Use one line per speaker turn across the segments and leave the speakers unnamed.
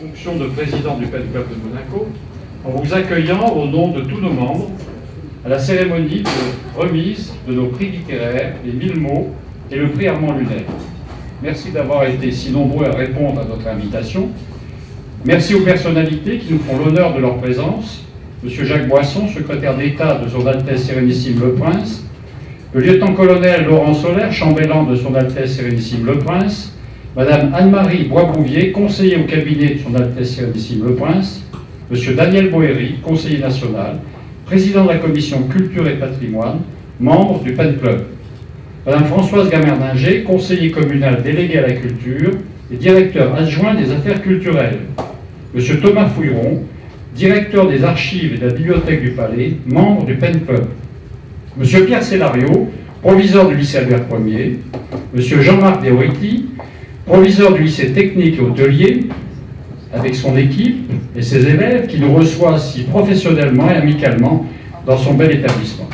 fonction de président du Pen Club de Monaco en vous accueillant au nom de tous nos membres à la cérémonie de remise de nos prix littéraires, les 1000 mots et le prix Armand Lunel. Merci d'avoir été si nombreux à répondre à notre invitation. Merci aux personnalités qui nous font l'honneur de leur présence. Monsieur Jacques Boisson, secrétaire d'État de Son Altesse Sérénissime le Prince, le lieutenant-colonel Laurent Solaire, chambellan de Son Altesse Sérénissime le Prince, Madame Anne-Marie Boisbouvier, conseiller au cabinet de Son Altesse Sérénissime le Prince, Monsieur Daniel Boéry, conseiller national, président de la commission Culture et Patrimoine, membre du Pen Club, Madame Françoise Gamerdinger, conseiller communal délégué à la culture et directeur adjoint des affaires culturelles, Monsieur Thomas Fouilleron, directeur des archives et de la bibliothèque du Palais, membre du Pen Club, Monsieur Pierre Cellario, proviseur du lycée Albert Ier, Monsieur Jean-Marc Deoriti, proviseur du lycée technique et hôtelier, avec son équipe et ses élèves qui nous reçoit si professionnellement et amicalement dans son bel établissement.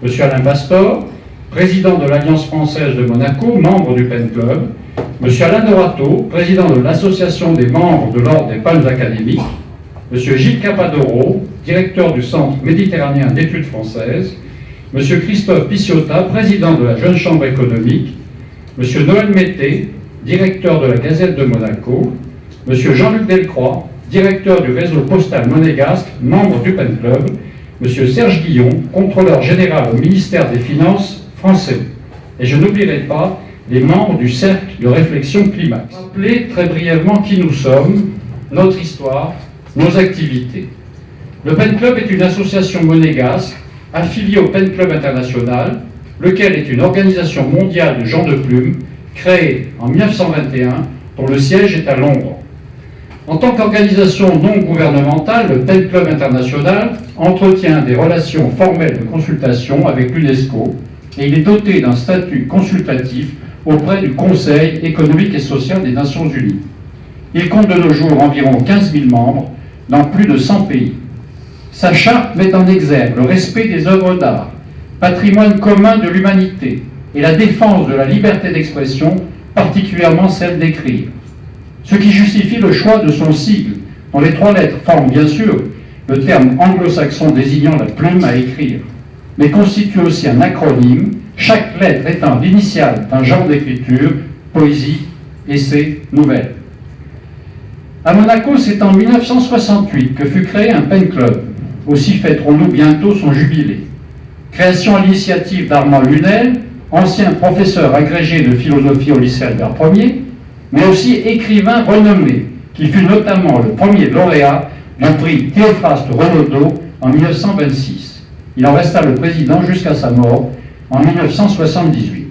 Monsieur Alain Pastor, président de l'Alliance française de Monaco, membre du Pen Club, Monsieur Alain Dorato, président de l'association des membres de l'Ordre des Palmes académiques, Monsieur Gilles Capadoro, directeur du Centre méditerranéen d'études françaises, Monsieur Christophe Picciota, président de la Jeune Chambre économique, Monsieur Noël Mété, directeur de la Gazette de Monaco, Monsieur Jean-Luc Delcroix, directeur du réseau postal monégasque, membre du Pen Club, Monsieur Serge Guillon, contrôleur général au ministère des Finances français. Et je n'oublierai pas les membres du Cercle de réflexion Climax. Rappelez très brièvement qui nous sommes, notre histoire, nos activités. Le Pen Club est une association monégasque affiliée au Pen Club International, lequel est une organisation mondiale de gens de plume créée en 1921, dont le siège est à Londres. En tant qu'organisation non gouvernementale, le Pen Club International entretient des relations formelles de consultation avec l'UNESCO et il est doté d'un statut consultatif auprès du Conseil économique et social des Nations Unies. Il compte de nos jours environ 15 000 membres dans plus de 100 pays. Sa charte met en exergue le respect des œuvres d'art, patrimoine commun de l'humanité, et la défense de la liberté d'expression, particulièrement celle d'écrire. Ce qui justifie le choix de son sigle, dont les 3 lettres forment bien sûr le terme anglo-saxon désignant la plume à écrire, mais constitue aussi un acronyme, chaque lettre étant l'initiale d'un genre d'écriture, poésie, essai, nouvelle. À Monaco, c'est en 1968 que fut créé un Pen Club. Aussi fêterons-nous bientôt son jubilé. Création à l'initiative d'Armand Lunel, ancien professeur agrégé de philosophie au lycée Albert Ier, mais aussi écrivain renommé, qui fut notamment le premier lauréat du prix Théophraste Renaudot en 1926. Il en resta le président jusqu'à sa mort en 1978.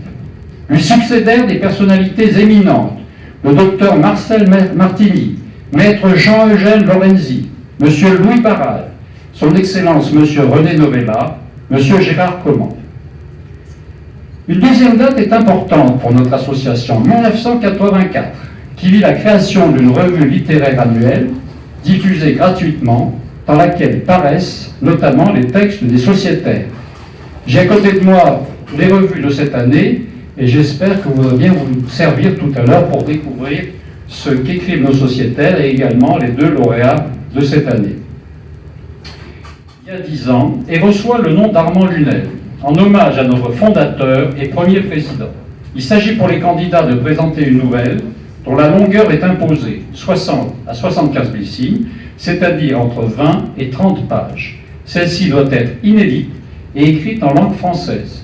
Lui succédèrent des personnalités éminentes, le docteur Marcel Martini, maître Jean-Eugène Lorenzi, monsieur Louis Barral, son Excellence monsieur René Novella, monsieur Gérard Command. Une deuxième date est importante pour notre association, 1984, qui vit la création d'une revue littéraire annuelle, diffusée gratuitement, dans laquelle paraissent notamment les textes des sociétaires. J'ai à côté de moi les revues de cette année, et j'espère que vous allez bien vous servir tout à l'heure pour découvrir ce qu'écrivent nos sociétaires et également les 2 lauréats de cette année. Il y a 10 ans, et reçoit le nom d'Armand Lunel, en hommage à notre fondateur et premier président. Il s'agit pour les candidats de présenter une nouvelle dont la longueur est imposée, 60 à 75 000 signes, c'est-à-dire entre 20 et 30 pages. Celle-ci doit être inédite et écrite en langue française.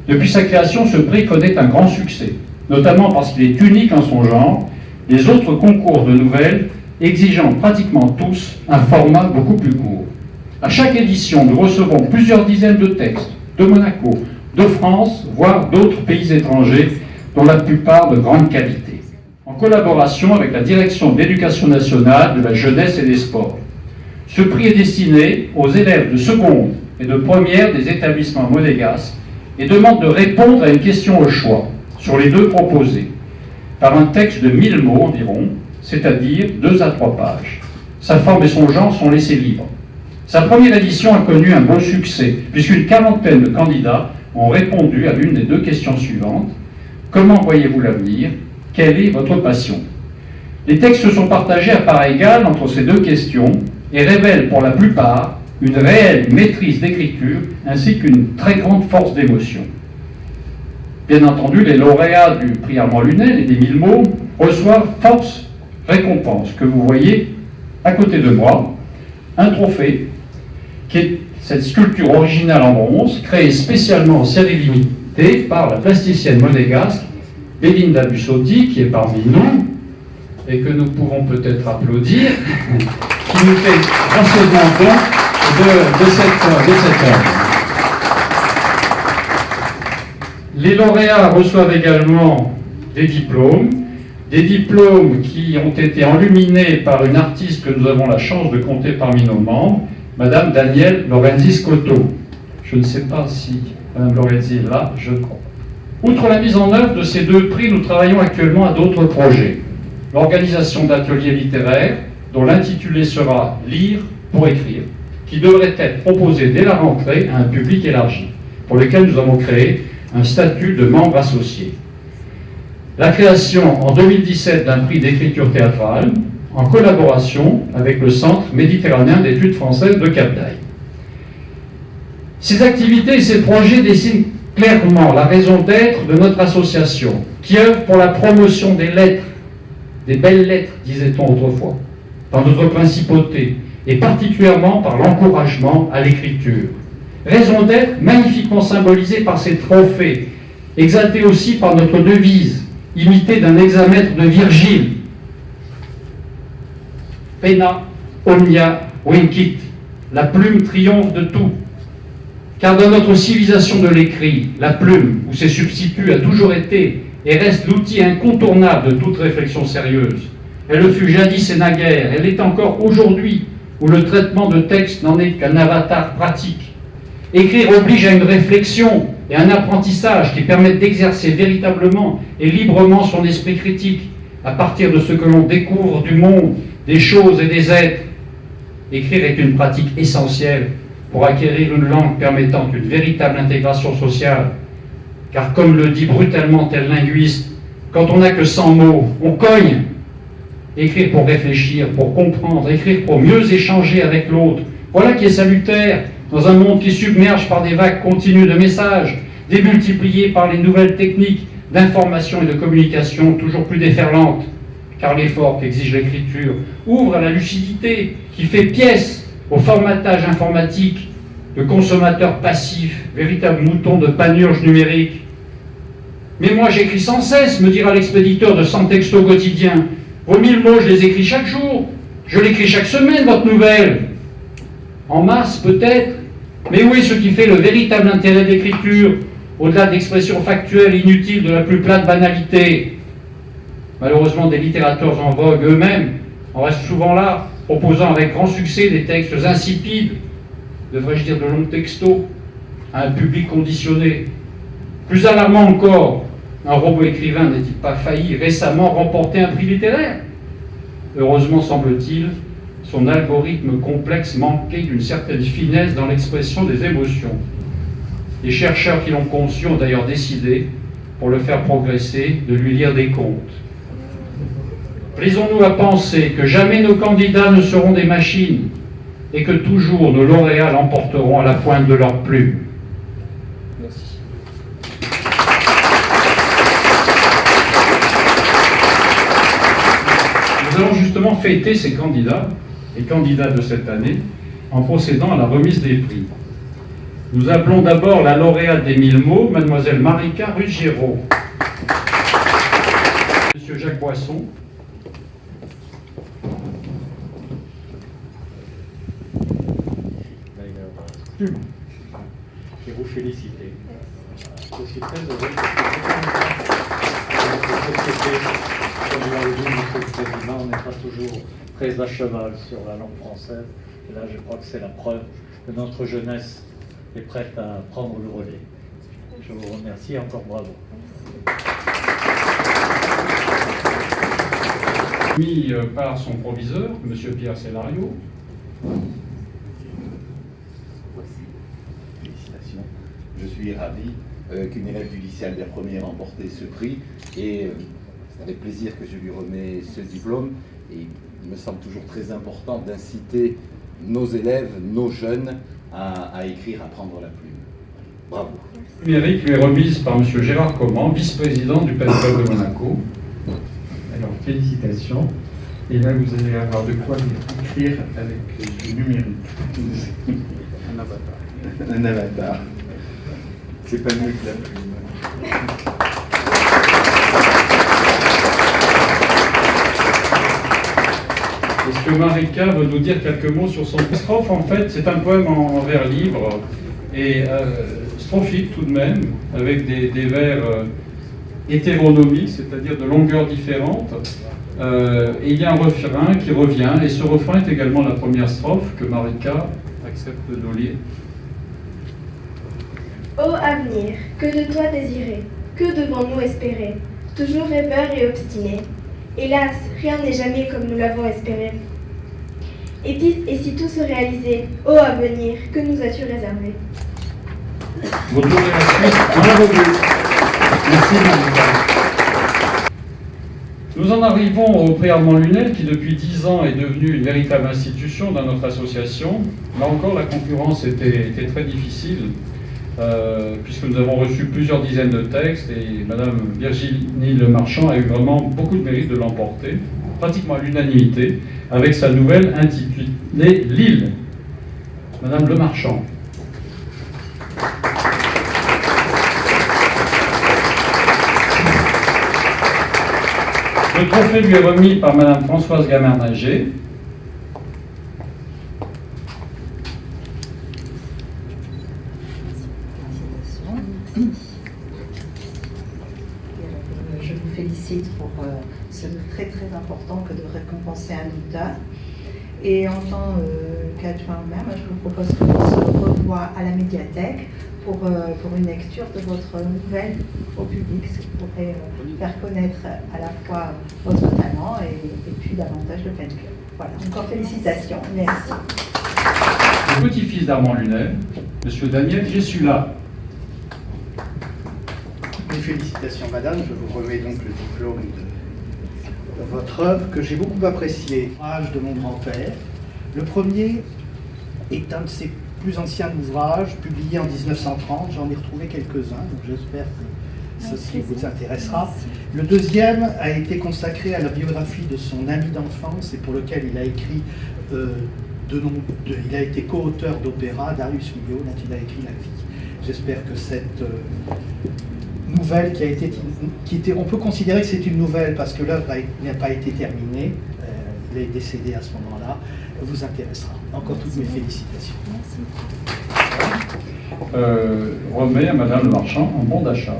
Depuis sa création, ce prix connaît un grand succès, notamment parce qu'il est unique en son genre, les autres concours de nouvelles exigeant pratiquement tous un format beaucoup plus court. À chaque édition, nous recevons plusieurs dizaines de textes de Monaco, de France, voire d'autres pays étrangers, dont la plupart de grande qualité, en collaboration avec la Direction de l'Éducation nationale, de la jeunesse et des sports. Ce prix est destiné aux élèves de seconde et de première des établissements monégasques et demande de répondre à une question au choix, sur les 2 proposés, par un texte de 1000 mots environ, c'est-à-dire 2 à 3 pages. Sa forme et son genre sont laissés libres. Sa première édition a connu un beau succès, puisqu'une quarantaine de candidats ont répondu à l'une des 2 questions suivantes. Comment voyez-vous l'avenir? Quelle est votre passion? Les textes sont partagés à part égale entre ces deux questions et révèlent pour la plupart une réelle maîtrise d'écriture ainsi qu'une très grande force d'émotion. Bien entendu, les lauréats du prix Armand Lunel et des 1000 mots reçoivent force récompense que vous voyez à côté de moi, un trophée qui est cette sculpture originale en bronze créée spécialement en série limitée par la plasticienne monégasque Belinda Bussotti, qui est parmi nous et que nous pouvons peut-être applaudir, qui nous fait gracieusement don de cette œuvre. Les lauréats reçoivent également des diplômes qui ont été enluminés par une artiste que nous avons la chance de compter parmi nos membres, Madame Danielle Lorenzi-Scotto. Je ne sais pas si Madame Lorenzi est là, je crois. Outre la mise en œuvre de ces deux prix, nous travaillons actuellement à d'autres projets. L'organisation d'ateliers littéraires, dont l'intitulé sera « Lire pour écrire », qui devrait être proposé dès la rentrée à un public élargi, pour lequel nous avons créé un statut de membre associé. La création en 2017 d'un prix d'écriture théâtrale, en collaboration avec le Centre méditerranéen d'études françaises de Cap-d'Aille. Ces activités et ces projets dessinent clairement la raison d'être de notre association, qui œuvre pour la promotion des lettres, des belles lettres, disait-on autrefois, dans notre principauté, et particulièrement par l'encouragement à l'écriture. Raison d'être magnifiquement symbolisée par ces trophées, exaltée aussi par notre devise, imitée d'un hexamètre de Virgile. Penna omnia vincit, la plume triomphe de tout. Car dans notre civilisation de l'écrit, la plume, ou ses substituts, a toujours été et reste l'outil incontournable de toute réflexion sérieuse. Elle le fut jadis et naguère, elle est encore aujourd'hui, où le traitement de texte n'en est qu'un avatar pratique. Écrire oblige à une réflexion et un apprentissage qui permettent d'exercer véritablement et librement son esprit critique à partir de ce que l'on découvre du monde, des choses et des êtres. Écrire est une pratique essentielle pour acquérir une langue permettant une véritable intégration sociale. Car comme le dit brutalement tel linguiste, quand on n'a que 100 mots, on cogne. Écrire pour réfléchir, pour comprendre, écrire pour mieux échanger avec l'autre. Voilà qui est salutaire dans un monde qui submerge par des vagues continues de messages, démultipliés par les nouvelles techniques d'information et de communication toujours plus déferlantes. Car l'effort qu'exige l'écriture ouvre à la lucidité, qui fait pièce au formatage informatique de consommateurs passifs, véritables moutons de panurge numérique. Mais moi j'écris sans cesse, me dira l'expéditeur de 100 textos quotidiens. Vos 1000 mots, je les écris chaque jour. Je l'écris chaque semaine, votre nouvelle. En masse, peut-être. Mais où est ce qui fait le véritable intérêt de l'écriture, au-delà d'expressions factuelles inutiles de la plus plate banalité? Malheureusement, des littérateurs en vogue eux-mêmes en restent souvent là, proposant avec grand succès des textes insipides, devrais-je dire de longs textos, à un public conditionné. Plus alarmant encore, un robot écrivain n'est-il pas failli récemment remporter un prix littéraire? Heureusement, semble-t-il, son algorithme complexe manquait d'une certaine finesse dans l'expression des émotions. Les chercheurs qui l'ont conçu ont d'ailleurs décidé, pour le faire progresser, de lui lire des contes. Plaisons-nous à penser que jamais nos candidats ne seront des machines et que toujours nos lauréats l'emporteront à la pointe de leur plume. Merci. Nous allons justement fêter ces candidats et candidats de cette année en procédant à la remise des prix. Nous appelons d'abord la lauréate des 1000 mots, mademoiselle Marika Ruggiero. Monsieur Jacques Boisson.
Et vous féliciter. Je suis très heureux de société, comme l'a dit M. le Président, on n'est pas toujours très à cheval sur la langue française. Et là, je crois que c'est la preuve que notre jeunesse est prête à prendre le relais. Je vous remercie et encore bravo.
Mis par son proviseur, M. Pierre Cellario.
Félicitations. Je suis ravi qu'une élève du lycée Albert Ier ait remporté ce prix et avec plaisir que je lui remets ce diplôme. Et il me semble toujours très important d'inciter nos élèves, nos jeunes, à écrire, à prendre la plume. Bravo.
Le mérite lui est remise par M. Gérard Comment, vice-président du Pen Club de Monaco.
Alors, félicitations. Et là, vous allez avoir de quoi écrire avec du numérique.
Un avatar. Un avatar. C'est pas mieux que la plume.
Est-ce que Marika veut nous dire quelques mots sur son strophe? En fait, c'est un poème en vers libre et strophique tout de même, avec des vers hétéronomiques, c'est-à-dire de longueurs différentes. Et il y a un refrain qui revient, et ce refrain est également la première strophe que Marika accepte de nous lire.
Ô avenir, que de toi désirer, que devons-nous espérer, toujours rêveurs et obstinés. Hélas, rien n'est jamais comme nous l'avons espéré. Et si tout se réalisait, ô avenir, que nous as-tu réservé?
Votre tour est la suite. Bravo. Merci Marika. Nous en arrivons au Pré Armand Lunel qui depuis 10 ans est devenu une véritable institution dans notre association. Là encore la concurrence était très difficile puisque nous avons reçu plusieurs dizaines de textes et Madame Virginie Lemarchand a eu vraiment beaucoup de mérite de l'emporter, pratiquement à l'unanimité, avec sa nouvelle intitulée L'île. Madame Lemarchand. Le trophée lui est remis par Madame Françoise Gamard-Nager.
Je vous félicite pour ce très très important que de récompenser un auteur. Et en tant qu'adjoint au maire, je vous propose qu'on se revoie à la médiathèque pour une lecture de votre nouvelle au public, ce qui pourrait faire connaître à la fois votre talent et puis davantage le Pen Club. Voilà, encore félicitations. Merci.
Le petit-fils d'Armand Lunel, Monsieur Daniel Jessula.
Mes félicitations, madame. Je vous remets donc le diplôme de votre œuvre que j'ai beaucoup apprécié. L'ouvrage de mon grand-père. Le premier est un de ses plus anciens ouvrages, publié en 1930. J'en ai retrouvé quelques-uns, donc j'espère que ceci vous intéressera. Le deuxième a été consacré à la biographie de son ami d'enfance et pour lequel il a écrit il a été co-auteur d'opéra, Darius Milhaud, dont il a écrit la vie. J'espère que cette nouvelle on peut considérer que c'est une nouvelle parce que l'œuvre n'a pas été terminée, il est décédé à ce moment-là, vous intéressera. Encore toutes mes félicitations.
Merci.
Remet à Madame Lemarchand un bon d'achat.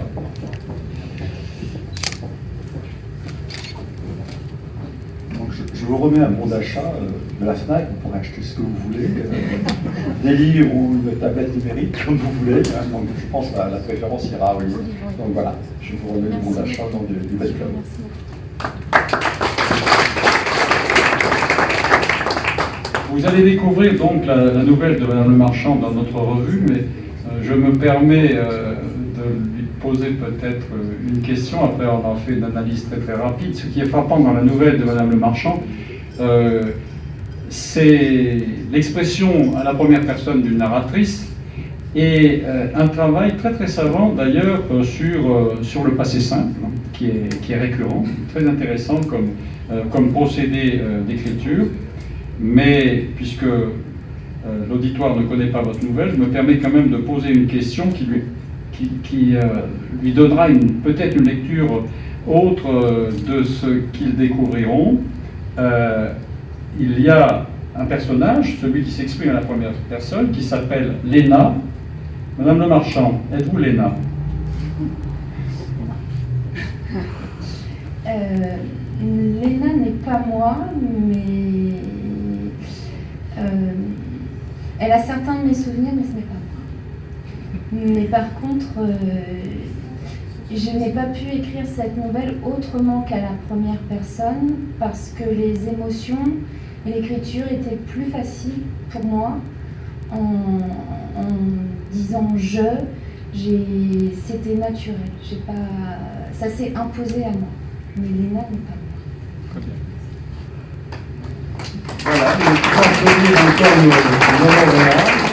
Je vous remets un bon d'achat de la FNAC, vous pourrez acheter ce que vous voulez, des livres ou une tablette numérique, comme vous voulez. Hein, donc je pense que la préférence ira au livre. Donc voilà, je vous remets le bon d'achat dans du Pen Club.
Vous allez découvrir donc la nouvelle de Madame Lemarchand dans notre revue, mais je me permets de lui poser peut-être une question. Après, on a fait une analyse très très rapide. Ce qui est frappant dans la nouvelle de Madame Lemarchand, c'est l'expression à la première personne d'une narratrice et un travail très très savant d'ailleurs sur le passé simple, hein, qui est récurrent, très intéressant comme procédé d'écriture. Mais puisque l'auditoire ne connaît pas votre nouvelle, je me permets quand même de poser une question qui lui donnera peut-être une lecture autre de ce qu'ils découvriront. Il y a un personnage, celui qui s'exprime à la première personne, qui s'appelle Léna. Madame Lemarchand, êtes-vous Léna?
Léna n'est pas moi, mais elle a certains de mes souvenirs, mais ce n'est pas moi. Mais par contre, je n'ai pas pu écrire cette nouvelle autrement qu'à la première personne, parce que les émotions et l'écriture étaient plus faciles pour moi en disant c'était naturel. Ça s'est imposé à moi. mais Léna n'est pas mère.
Très bien.
Voilà, je vais applaudir encore nos honoraires.